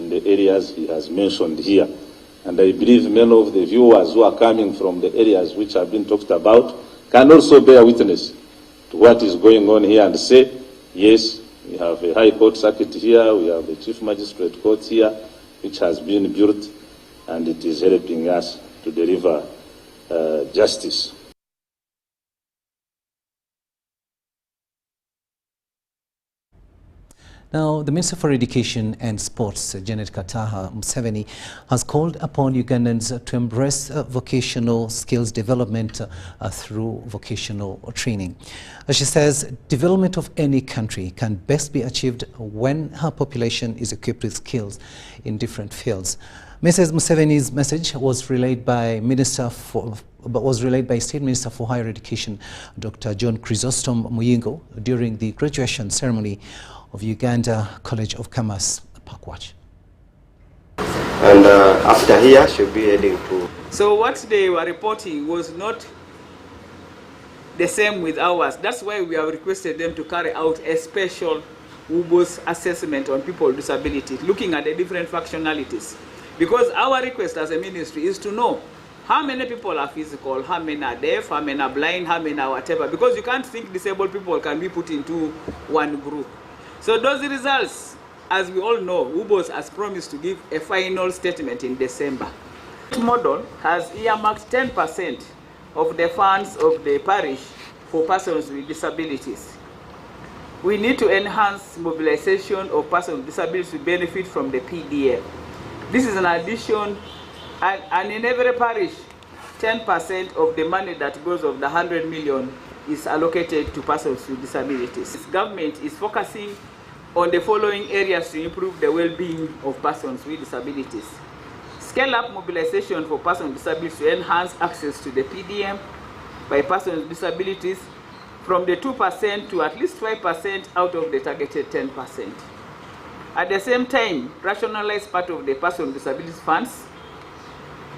in the areas he has mentioned here. And I believe many of the viewers who are coming from the areas which have been talked about can also bear witness to what is going on here and say, yes, we have a High Court circuit here, we have a Chief Magistrate Court here, which has been built, and it is helping us to deliver justice. Now, the Minister for Education and Sports, Janet Kataha Museveni, has called upon Ugandans to embrace vocational skills development through vocational training. As she says, development of any country can best be achieved when her population is equipped with skills in different fields. Mrs. Museveni's message was relayed by State Minister for Higher Education, Dr. John Chrysostom Muyingo, during the graduation ceremony of Uganda College of Commerce, Pakwach. And after here, she'll be heading to... So what they were reporting was not the same with ours. That's why we have requested them to carry out a special UBOS assessment on people with disabilities, looking at the different functionalities. Because our request as a ministry is to know how many people are physical, how many are deaf, how many are blind, how many are whatever. Because you can't think disabled people can be put into one group. So those results, as we all know, UBOS has promised to give a final statement in December. This model has earmarked 10% of the funds of the parish for persons with disabilities. We need to enhance mobilization of persons with disabilities to benefit from the PDM. This is an addition, and in every parish, 10% of the money that goes of the 100 million is allocated to persons with disabilities. This government is focusing on the following areas to improve the well-being of persons with disabilities. Scale up mobilization for persons with disabilities to enhance access to the PDM by persons with disabilities from the 2% to at least 5% out of the targeted 10%. At the same time, rationalize part of the person with disabilities funds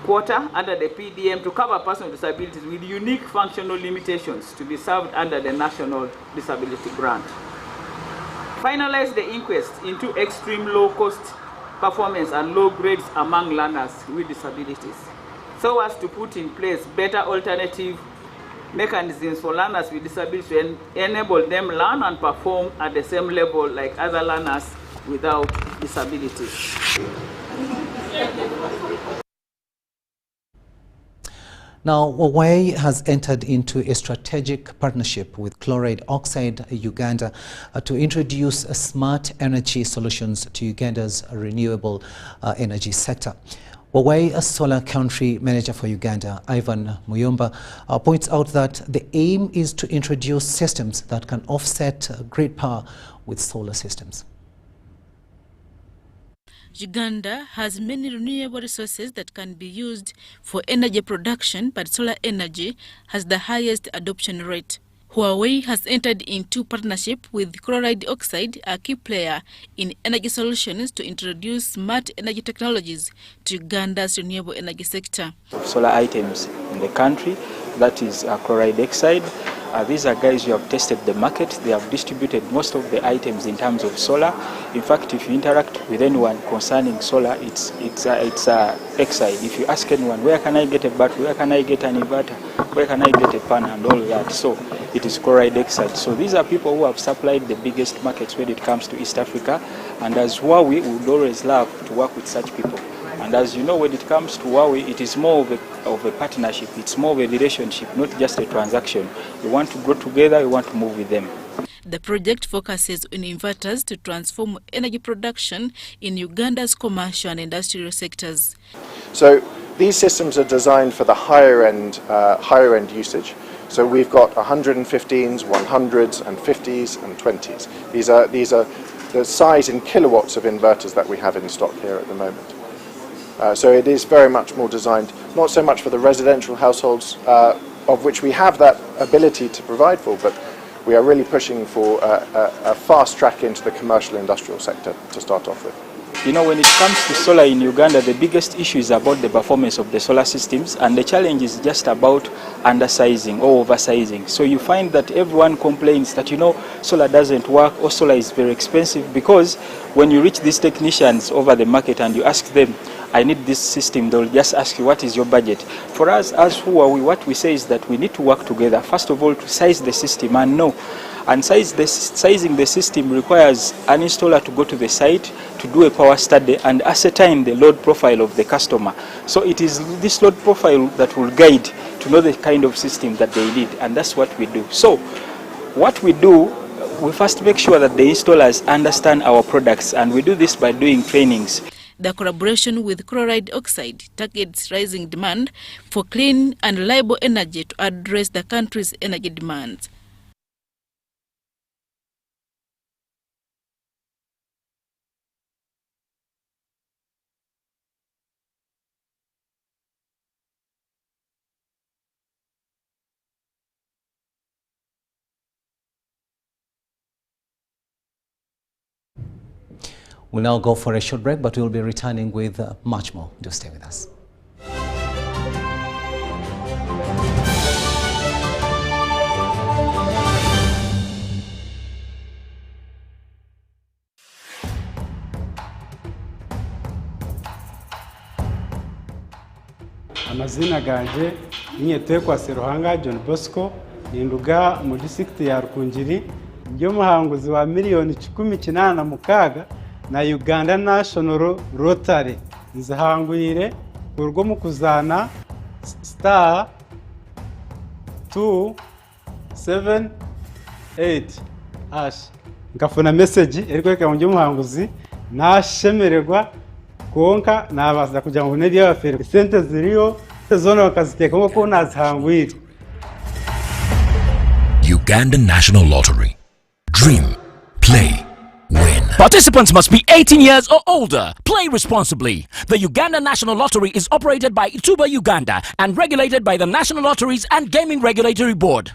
quota under the PDM to cover persons with disabilities with unique functional limitations to be served under the National Disability Grant. Finalize the inquest into extreme low-cost performance and low grades among learners with disabilities, so as to put in place better alternative mechanisms for learners with disabilities to enable them learn and perform at the same level like other learners without disabilities. Now, Huawei has entered into a strategic partnership with Chloride Oxide Uganda to introduce smart energy solutions to Uganda's renewable energy sector. Huawei, a solar country manager for Uganda, Ivan Muyomba, points out that the aim is to introduce systems that can offset grid power with solar systems. Uganda has many renewable resources that can be used for energy production, but solar energy has the highest adoption rate. Huawei has entered into partnership with Chloride Oxide, a key player in energy solutions, to introduce smart energy technologies to Uganda's renewable energy sector. Solar items in the country, that is Chloride Oxide. These are guys who have tested the market. They have distributed most of the items in terms of solar. In fact, if you interact with anyone concerning solar, it's Oxide. If you ask anyone, where can I get a battery, where can I get an inverter, where can I get a pan and all that, so it is Chloride Oxide. So these are people who have supplied the biggest markets when it comes to East Africa, and as Huawei, we would always love to work with such people. And as you know, when it comes to Huawei, it is more of a partnership. It's more of a relationship, not just a transaction. We want to grow together, we want to move with them. The project focuses on inverters to transform energy production in Uganda's commercial and industrial sectors. So these systems are designed for the higher end usage. So we've got 115s, 100s, and 50s and 20s. These are the size in kilowatts of inverters that we have in stock here at the moment. So it is very much more designed, not so much for the residential households, of which we have that ability to provide for, but we are really pushing for a fast track into the commercial industrial sector to start off with. You know, when it comes to solar in Uganda, the biggest issue is about the performance of the solar systems, and the challenge is just about undersizing or oversizing. So you find that everyone complains that, you know, solar doesn't work or solar is very expensive, because when you reach these technicians over the market and you ask them, I need this system, they'll just ask you, what is your budget? For us, as who are we, what we say is that we need to work together, first of all, to size the system and know. And sizing the system requires an installer to go to the site to do a power study and ascertain the load profile of the customer. So it is this load profile that will guide to know the kind of system that they need, and that's what we do. So what we do, we first make sure that the installers understand our products, and we do this by doing trainings. The collaboration with chloride oxide targets rising demand for clean and reliable energy to address the country's energy demands. We'll now go for a short break, but we'll be returning with much more. Do stay with us. Amazina ganje Nyetekwa Seruhanga John Bosco ninduga mu district ya Rukungiri, ndio muhanguzi wa miliyoni 18 na Uganda National Rotary. Nzahangwire urwo mu kuzana star 278 hash ngafuna message erikweka mu muhanguzi nashemererwa konka nabaza kugira ngo nebya bafere sente ziriyo zone bakaziteka ngo nazihangwire. Uganda National Lottery. Dream, play, win. Participants must be 18 years or older. Play responsibly. The Uganda National Lottery is operated by Ituba Uganda and regulated by the National Lotteries and Gaming Regulatory Board.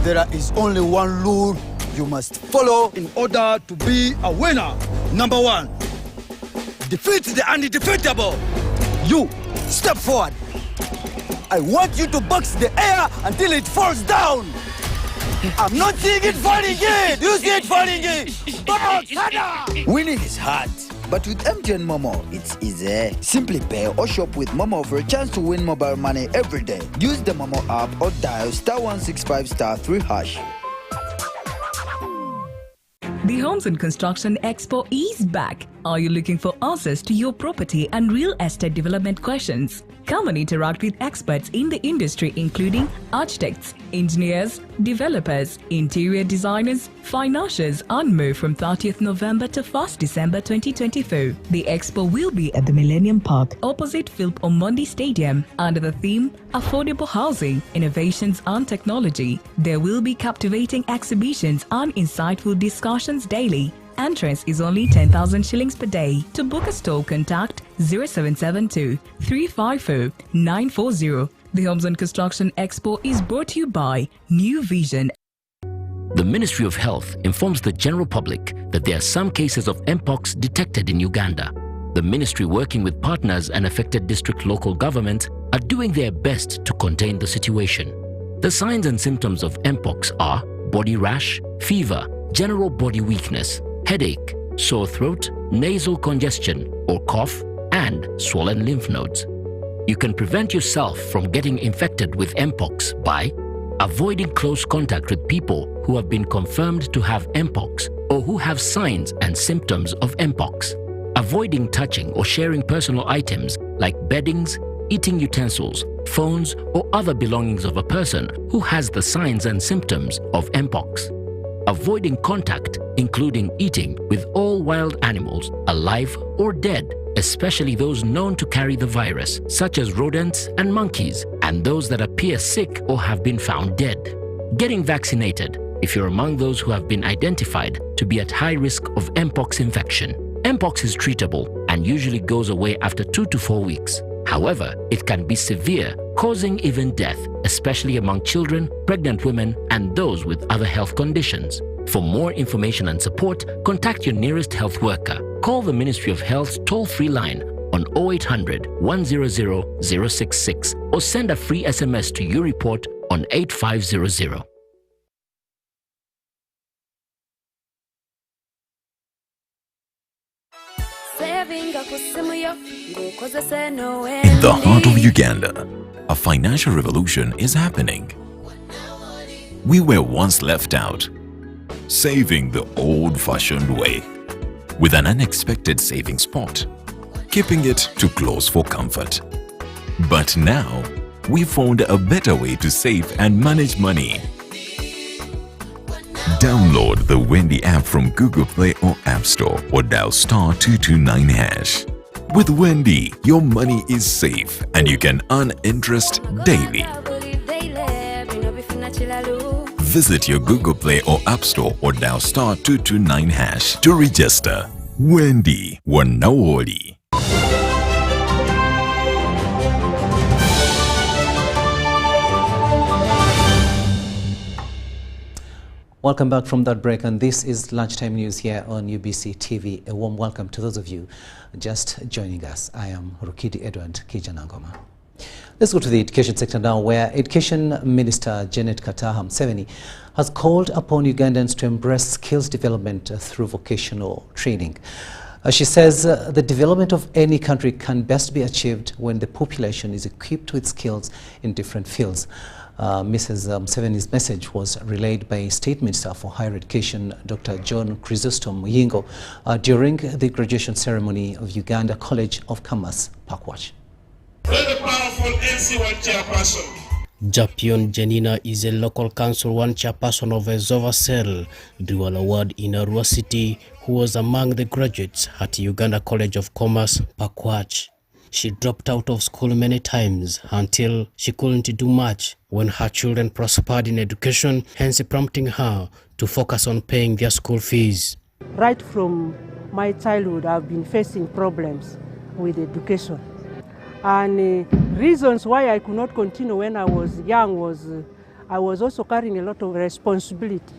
There is only one rule you must follow in order to be a winner. Number 1, defeat the undefeatable. You, step forward. I want you to box the air until it falls down. I'm not seeing it falling in. You see it falling in. Box, winning is hard, but with MTN Momo, it's easy. Simply pay or shop with Momo for a chance to win mobile money every day. Use the Momo app or dial *165*3 hash. The Homes and Construction Expo is back. Are you looking for answers to your property and real estate development questions? Come and interact with experts in the industry, including architects, engineers, developers, interior designers, financiers, and more from 30th November to 1st December 2024. The expo will be at the Millennium Park, opposite Philip Omondi Stadium, under the theme Affordable Housing, Innovations and Technology. There will be captivating exhibitions and insightful discussions daily. Entrance is only 10,000 shillings per day. To book a stall, contact 0772 354 940. The Homes and Construction Expo is brought to you by New Vision. The Ministry of Health informs the general public that there are some cases of Mpox detected in Uganda. The ministry, working with partners and affected district local governments, are doing their best to contain the situation. The signs and symptoms of Mpox are body rash, fever, general body weakness, headache, sore throat, nasal congestion or cough, and swollen lymph nodes. You can prevent yourself from getting infected with Mpox by avoiding close contact with people who have been confirmed to have Mpox or who have signs and symptoms of Mpox, avoiding touching or sharing personal items like beddings, eating utensils, phones, or other belongings of a person who has the signs and symptoms of Mpox. Avoiding contact, including eating with all wild animals, alive or dead, especially those known to carry the virus, such as rodents and monkeys, and those that appear sick or have been found dead. Getting vaccinated if you're among those who have been identified to be at high risk of Mpox infection. Mpox is treatable and usually goes away after 2 to 4 weeks. However, it can be severe, causing even death, especially among children, pregnant women, and those with other health conditions. For more information and support, contact your nearest health worker. Call the Ministry of Health's toll-free line on 0800 100 066 or send a free SMS to your report on 8500. In the heart of Uganda, a financial revolution is happening. We were once left out, saving the old-fashioned way, with an unexpected saving spot, keeping it too close for comfort. But now, we found a better way to save and manage money. Download the Wendy app from Google Play or App Store or dial *229#. With Wendy, your money is safe and you can earn interest daily. Visit your Google Play or App Store or dial *229# to register. Wendy Wanawoli. Welcome back from that break, and this is Lunchtime News here on UBC TV. A warm welcome to those of you just joining us. I am Rukidi Edward Kiijanangoma. Let's go to the education sector now, where Education Minister Janet Kataha Museveni has called upon Ugandans to embrace skills development through vocational training. She says the development of any country can best be achieved when the population is equipped with skills in different fields. Mrs. Museveni's message was relayed by State Minister for Higher Education, Dr. John Chrysostom Muyingo, during the graduation ceremony of Uganda College of Commerce, Pakwach. Very powerful NC1 chairperson. Japion Janina is a local council 1 chairperson of Ezova Cell Dual Award in Arua City, who was among the graduates at Uganda College of Commerce, Pakwach. She dropped out of school many times until she couldn't do much when her children prospered in education, hence prompting her to focus on paying their school fees. Right from my childhood, I've been facing problems with education. And reasons why I could not continue when I was young was I was also carrying a lot of responsibility.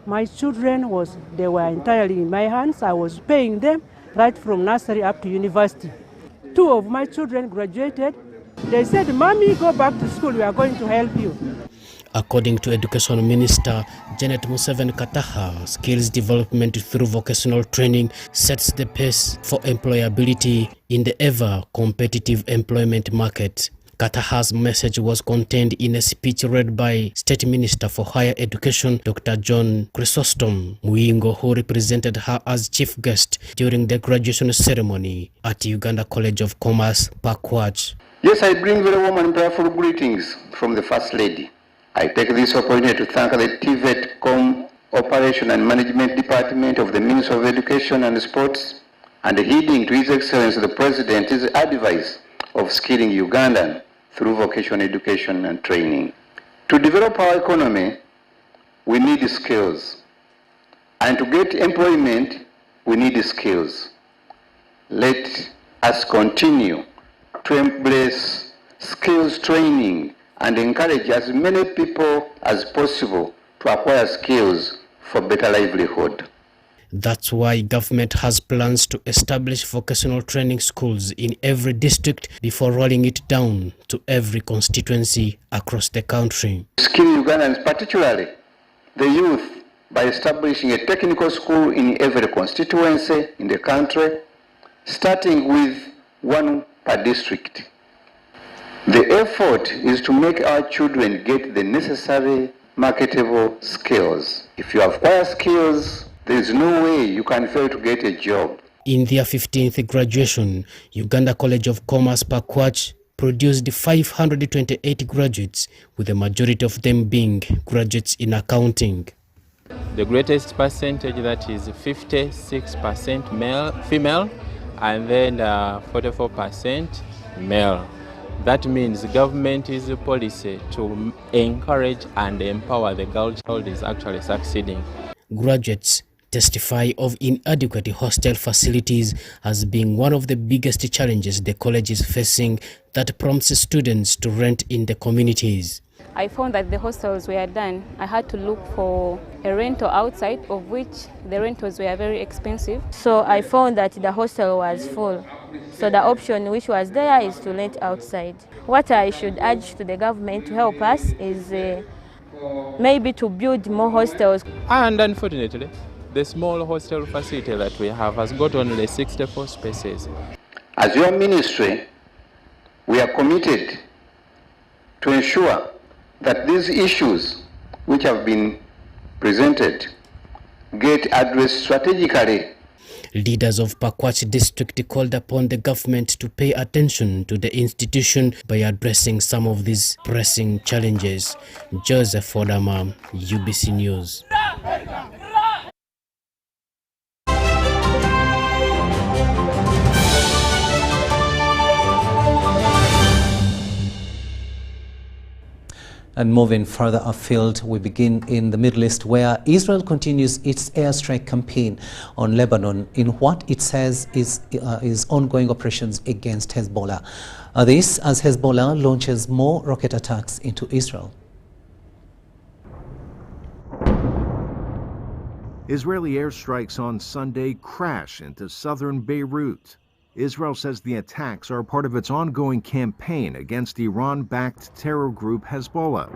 My children they were entirely in my hands. I was paying them right from nursery up to university. 2 of my children graduated. They said, "Mommy, go back to school. We are going to help you." According to Education Minister Janet Museveni Kataha, skills development through vocational training sets the pace for employability in the ever-competitive employment market. Kataha's message was contained in a speech read by State Minister for Higher Education, Dr. John Chrysostom Muyingo, who represented her as chief guest during the graduation ceremony at Uganda College of Commerce, Pakwach. Yes, I bring very warm and prayerful greetings from the First Lady. I take this opportunity to thank the TVET Operation and Management Department of the Ministry of Education and Sports, and heeding to His Excellency the President's advice of skilling Ugandan through vocational education and training. To develop our economy, we need skills. And to get employment, we need skills. Let us continue to embrace skills training and encourage as many people as possible to acquire skills for better livelihood. That's why government has plans to establish vocational training schools in every district before rolling it down to every constituency across the country. Skill Ugandans, particularly the youth, by establishing a technical school in every constituency in the country, starting with 1 per district. The effort is to make our children get the necessary marketable skills. If you acquire skills, there is no way you can fail to get a job. In their 15th graduation, Uganda College of Commerce Pakwach produced 528 graduates, with the majority of them being graduates in accounting. The greatest percentage, that is 56% female, and then 44% male. That means the government's policy to encourage and empower the girl child is actually succeeding. Graduates testify of inadequate hostel facilities as being one of the biggest challenges the college is facing that prompts students to rent in the communities. I found that the hostels were done. I had to look for a rental outside, of which the rentals were very expensive. So I found that the hostel was full. So the option which was there is to rent outside. What I should urge to the government to help us is maybe to build more hostels. And unfortunately, the small hostel facility that we have has got only 64 spaces. As your ministry, we are committed to ensure that these issues which have been presented get addressed strategically. Leaders of Pakwach district called upon the government to pay attention to the institution by addressing some of these pressing challenges. Joseph Odama, UBC News. And moving further afield, we begin in the Middle East, where Israel continues its airstrike campaign on Lebanon in what it says is ongoing operations against Hezbollah. This as Hezbollah launches more rocket attacks into Israel. Israeli airstrikes on Sunday crash into southern Beirut. Israel says the attacks are part of its ongoing campaign against Iran-backed terror group Hezbollah.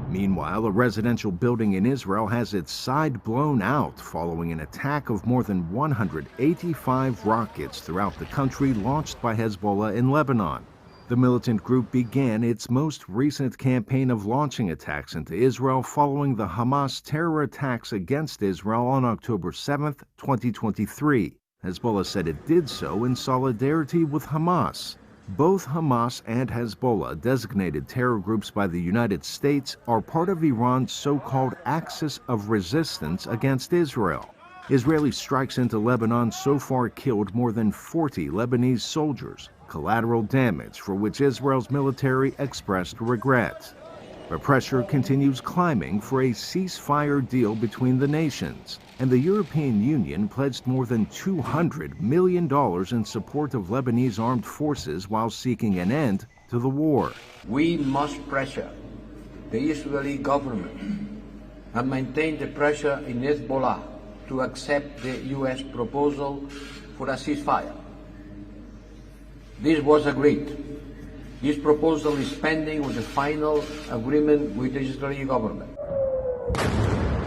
Meanwhile, a residential building in Israel has its side blown out following an attack of more than 185 rockets throughout the country launched by Hezbollah in Lebanon. The militant group began its most recent campaign of launching attacks into Israel following the Hamas terror attacks against Israel on October 7, 2023. Hezbollah said it did so in solidarity with Hamas. Both Hamas and Hezbollah, designated terror groups by the United States, are part of Iran's so-called axis of resistance against Israel. Israeli strikes into Lebanon so far killed more than 40 Lebanese soldiers, collateral damage for which Israel's military expressed regret. But pressure continues climbing for a ceasefire deal between the nations, and the European Union pledged more than $200 million in support of Lebanese armed forces while seeking an end to the war. We must pressure the Israeli government and maintain the pressure in Hezbollah to accept the U.S. proposal for a ceasefire. This was agreed. This proposal is pending with the final agreement with the Israeli government.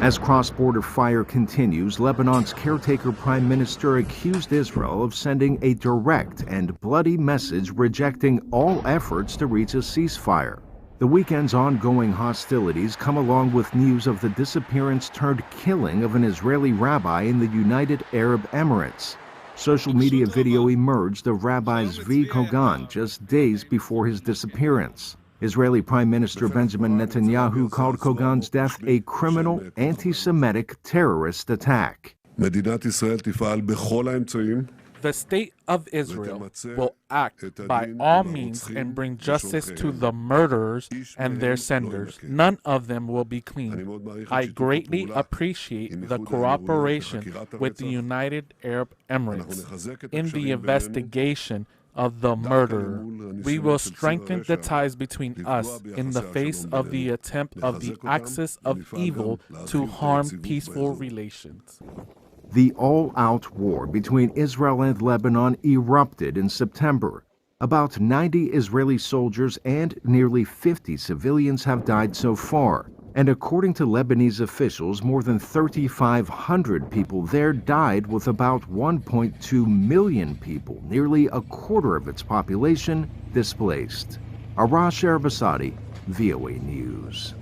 As cross-border fire continues, Lebanon's caretaker prime minister accused Israel of sending a direct and bloody message rejecting all efforts to reach a ceasefire. The weekend's ongoing hostilities come along with news of the disappearance turned killing of an Israeli rabbi in the United Arab Emirates. Social media video emerged of Rabbi Zvi Kogan just days before his disappearance. Israeli Prime Minister Benjamin Netanyahu called Kogan's death a criminal, anti-Semitic terrorist attack. The state of Israel will act by all means and bring justice to the murderers and their senders. None of them will be clean. I greatly appreciate the cooperation with the United Arab Emirates in the investigation of the murderer. We will strengthen the ties between us in the face of the attempt of the axis of evil to harm peaceful relations. The all-out war between Israel and Lebanon erupted in September. About 90 Israeli soldiers and nearly 50 civilians have died so far. And according to Lebanese officials, more than 3,500 people there died, with about 1.2 million people, nearly a quarter of its population, displaced. Arash Arabasadi, VOA News.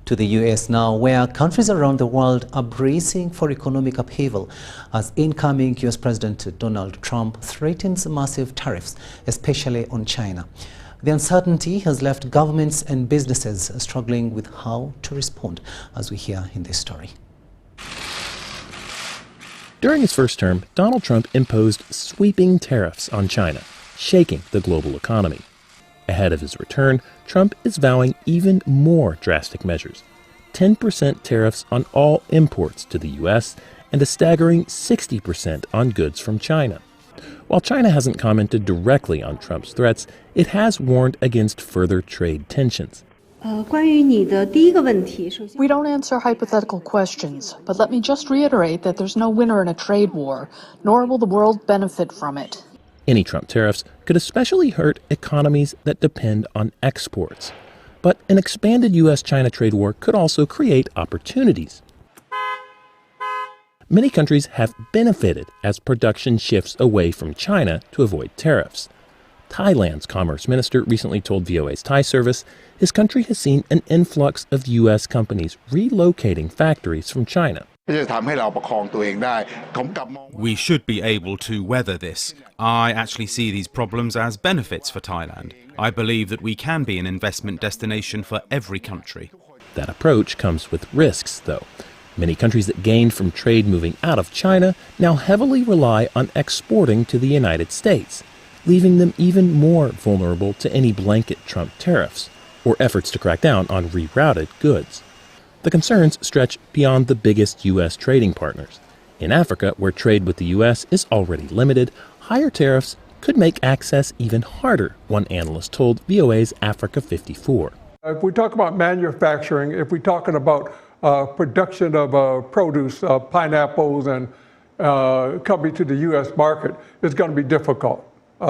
To the U.S. now, where countries around the world are bracing for economic upheaval as incoming U.S. President Donald Trump threatens massive tariffs, especially on China. The uncertainty has left governments and businesses struggling with how to respond, as we hear in this story. During his first term, Donald Trump imposed sweeping tariffs on China, shaking the global economy. Ahead of his return, Trump is vowing even more drastic measures. 10% tariffs on all imports to the U.S. and a staggering 60% on goods from China. While China hasn't commented directly on Trump's threats, it has warned against further trade tensions. We don't answer hypothetical questions, but let me just reiterate that there's no winner in a trade war, nor will the world benefit from it. Any Trump tariffs could especially hurt economies that depend on exports. But an expanded U.S.-China trade war could also create opportunities. Many countries have benefited as production shifts away from China to avoid tariffs. Thailand's commerce minister recently told VOA's Thai service his country has seen an influx of U.S. companies relocating factories from China. We should be able to weather this. I actually see these problems as benefits for Thailand. I believe that we can be an investment destination for every country. That approach comes with risks, though. Many countries that gained from trade moving out of China now heavily rely on exporting to the United States, leaving them even more vulnerable to any blanket Trump tariffs or efforts to crack down on rerouted goods. The concerns stretch beyond the biggest U.S. trading partners. In Africa, where trade with the U.S. is already limited, higher tariffs could make access even harder, one analyst told VOA's Africa 54. If we talk about manufacturing, if we're talking about production of produce, pineapples, and coming to the U.S. market, it's going to be difficult.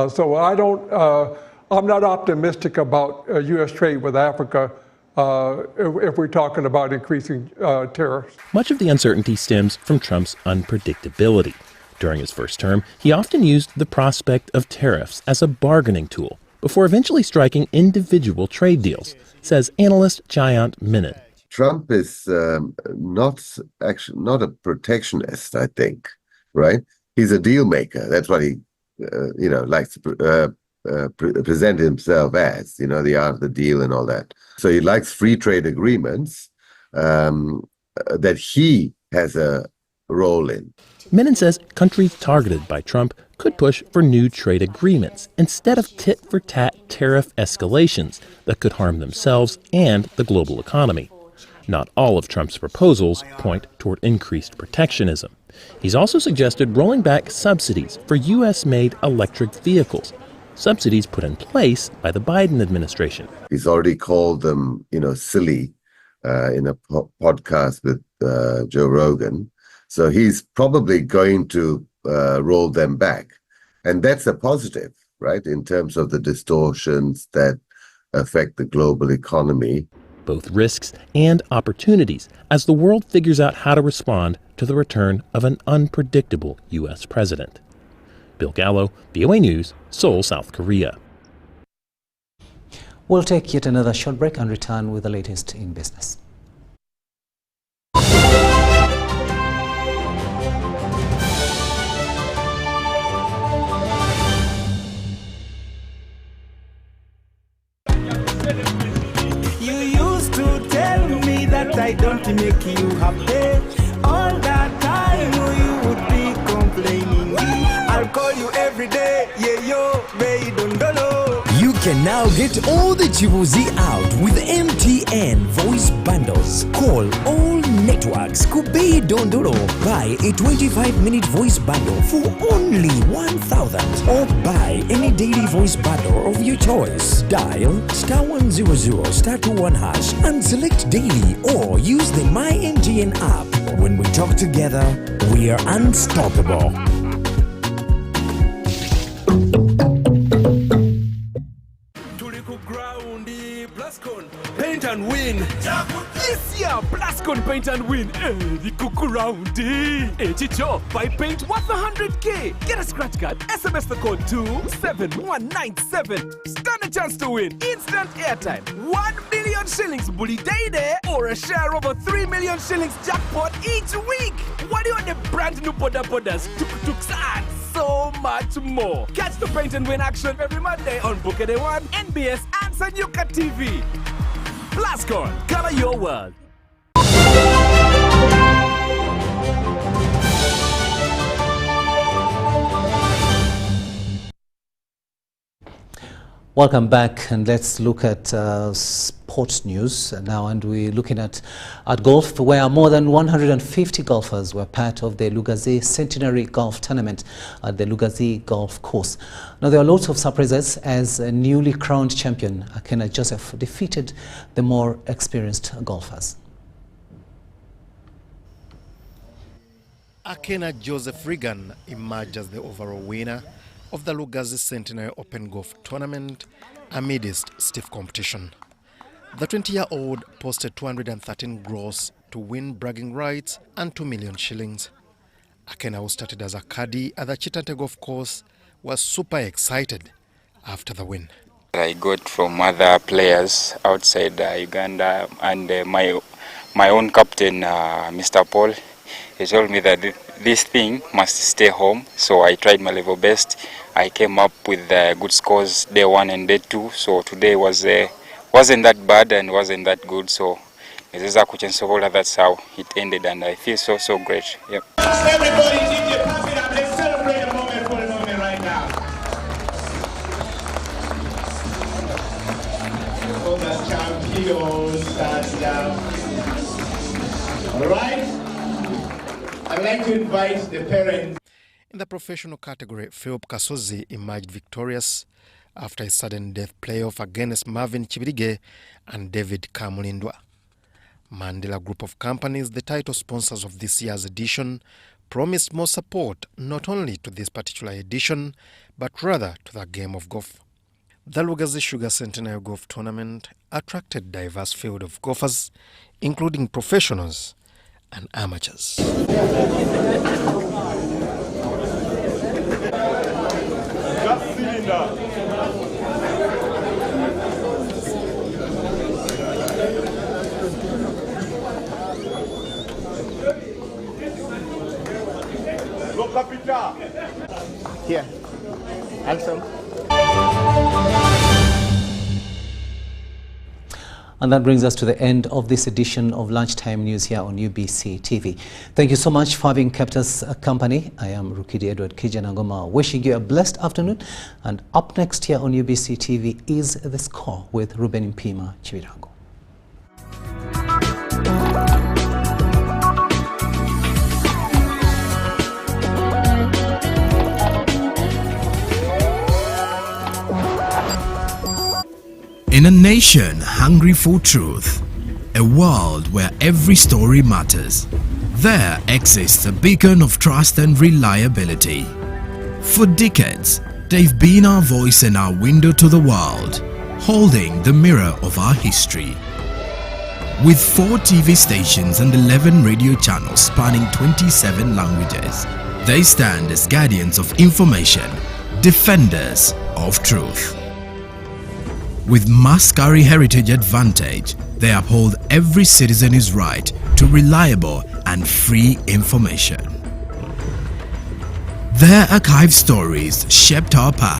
So I'm not optimistic about U.S. trade with Africa if we're talking about increasing tariffs. Much of the uncertainty stems from Trump's unpredictability. During his first term, he often used the prospect of tariffs as a bargaining tool before eventually striking individual trade deals, says analyst Jayant Menon. Trump is not a protectionist, I think, right? He's a deal maker. That's what he, likes to present himself as, the art of the deal and all that. So he likes free trade agreements that he has a role in. Menon says countries targeted by Trump could push for new trade agreements instead of tit-for-tat tariff escalations that could harm themselves and the global economy. Not all of Trump's proposals point toward increased protectionism. He's also suggested rolling back subsidies for U.S.-made electric vehicles, subsidies put in place by the Biden administration. He's already called them, silly in a podcast with Joe Rogan. So he's probably going to roll them back. And that's a positive, right, in terms of the distortions that affect the global economy. Both risks and opportunities as the world figures out how to respond to the return of an unpredictable U.S. president. Bill Gallo, VOA News, Seoul, South Korea. We'll take yet another short break and return with the latest in business. I don't make you happy. All that time you would be complaining. I'll call you every day. Yeah, yo, baby, don't know. You can now get all the Chibuzi out with MTN voice bundles. Call all networks. Kubei Dondoro. Buy a 25-minute voice bundle for only 1,000. Or buy any daily voice bundle of your choice. Dial *100 *21# and select daily or use the My MTN app. When we talk together, we are unstoppable. Paint and win. This year, Blascon Paint and win. The Kuku Roundy. Chicho, buy paint worth 100K. Get a scratch card. SMS the code to 71197. Stand a chance to win instant airtime, 1 million shillings bully day there, or a share of a 3 million shillings jackpot each week. What do you want the brand new podas, tuk-tuks, and so much more? Catch the Paint and Win action every Monday on Bukede One, NBS, and Sanyuka TV. Blascon, color your world. Welcome back, and let's look at sports news now, and we're looking at golf, where more than 150 golfers were part of the Rukidi Centenary Golf Tournament at the Rukidi Golf Course. Now, there are lots of surprises as a newly crowned champion, Akena Joseph, defeated the more experienced golfers. Akena Joseph Regan emerged as the overall winner of the Rukidi Centenary Open Golf Tournament amidst stiff competition. The 20-year-old posted 213 gross to win bragging rights and 2 million shillings. Akena, who started as a caddy at the Chitante Golf Course, was super excited after the win. I got from other players outside Uganda, and my own captain, Mr. Paul, he told me that this thing must stay home, so I tried my level best. I came up with good scores day 1 and day 2, so today wasn't that bad and wasn't that good, so that's how it ended, and I feel so great. Yep. Everybody, DJ, pump it up. Let's celebrate a moment for a moment right now. All the champions stand down. All right. I'd like to invite the parents. In the professional category, Philip Kasozi emerged victorious after a sudden death playoff against Marvin Chibirige and David Kamulindwa. Mandela Group of Companies, the title sponsors of this year's edition, promised more support not only to this particular edition, but rather to the game of golf. The Rukidi Sugar Centenary Golf Tournament attracted a diverse field of golfers, including professionals and amateurs. Here, handsome. And that brings us to the end of this edition of Lunchtime News here on UBC TV. Thank you so much for having kept us company. I am Rukidi Edward Kiijanangoma, wishing you a blessed afternoon. And up next here on UBC TV is The Score with Ruben Mpima Chivirango. In a nation hungry for truth, a world where every story matters, there exists a beacon of trust and reliability. For decades, they've been our voice and our window to the world, holding the mirror of our history. With 4 TV stations and 11 radio channels spanning 27 languages, they stand as guardians of information, defenders of truth. With Maskari Heritage Advantage, they uphold every citizen's right to reliable and free information. Their archived stories shaped our past.